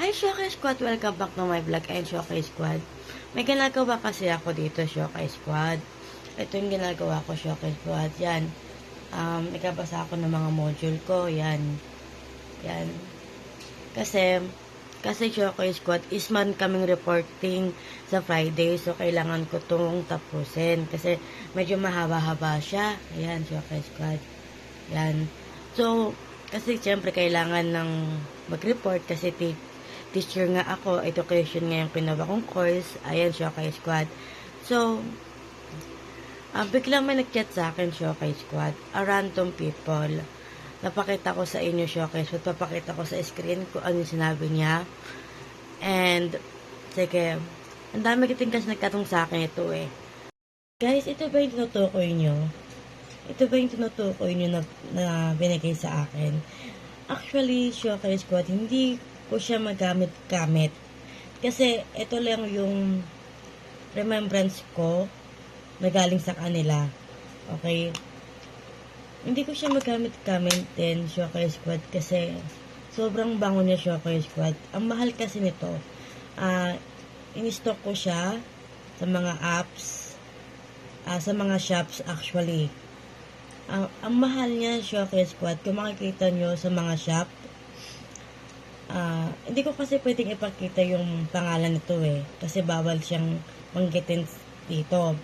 Hi, Shokai Squad! Welcome back to my vlog. And Shokai Squad, may ginagawa kasi ako dito, Shokai Squad. Ito yung ginagawa ko, Shokai Squad. Yan. Ikabasa ako ng mga module ko. Yan. Yan. Kasi Shokai Squad, is man kaming reporting sa Friday. So, kailangan ko itong tapusin. Kasi medyo mahaba-haba siya. Ayan, Shokai Squad. Yan. So, kasi siyempre kailangan ng mag-report kasi teacher nga ako, education nga yung pinawa kong course. Ayan, Shokai Squad. So, biglang may nag-chat sa akin, Shokai Squad. A random people. Napakita ko sa inyo, Shokai Squad. Papakita ko sa screen ko ano yung sinabi niya. And, sige, ang dami kiting kasi nagtatong sa akin ito eh. Guys, ito ba yung tinutukoy nyo? Ito ba yung tinutukoy nyo na binigay sa akin? Actually, Shokai Squad, hindi ko siya magamit-gamit. Kasi, ito lang yung remembrance ko na galing sa kanila. Okay? Hindi ko siya magamit-gamit din, Shokai Squad, kasi sobrang bango niya, Shokai Squad. Ang mahal kasi nito. In-stock ko siya sa mga apps, sa mga shops actually. Ang mahal niya, Shokai Squad, kung makikita nyo sa mga shop, hindi ko kasi pwedeng ipakita yung pangalan nito eh. Kasi bawal siyang manggitin dito.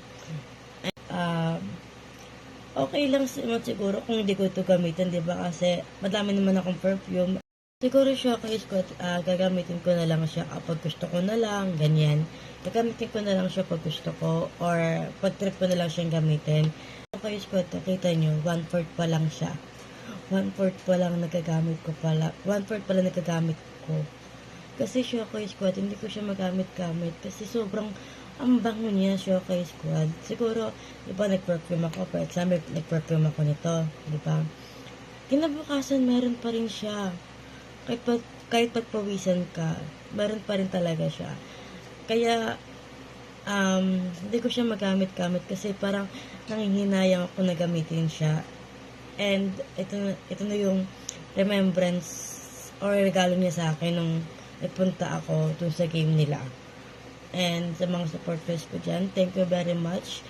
Okay lang siguro kung hindi ko ito gamitin, diba? Kasi madami naman akong perfume. Siguro Shokai Squad, gagamitin ko na lang siya kapag gusto ko na lang, ganyan. Gagamitin ko na lang siya pag gusto ko, or pag trip ko na lang siyang gamitin. Shokai Squad, nakita nyo, 1/4 pa lang siya. 1/4 pa lang nagagamit ko pala. 1/4 pa lang nagagamit ko. Kasi Shokai Squad, hindi ko siya magamit-gamit. Kasi sobrang ang bango niya, Shokai Squad. Siguro, di ba nag-perfume ako? For example, nag-perfume ako nito. Di ba? Kinabukasan, meron pa rin siya. Kahit pagpawisan ka, meron pa rin talaga siya. Kaya, hindi ko siya magamit-gamit kasi parang nangihinayang ako na gamitin siya. And ito na yung remembrance or regalo niya sa akin nung nagpunta ako dun sa game nila. And sa mga supporters ko dyan, thank you very much.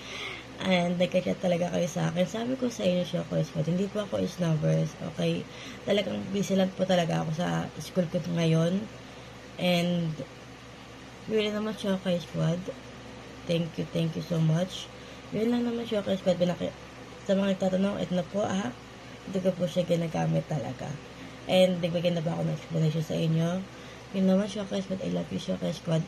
And nagka-chat talaga kayo sa akin. Sabi ko sa inyo, Shokai Squad, hindi po ako snubbers. Okay? Talagang busy lang po talaga ako sa school ko ngayon. And yun naman, Shokai Squad. Thank you so much. Yun lang naman, Shokai Squad. Sa mga nagtatanong, ito na po hindi ko po siya ginagamit talaga. And nagbigay na ba ako ng explanation sa inyo? Yun naman, Shokai Squad. I love you, Shokai Squad.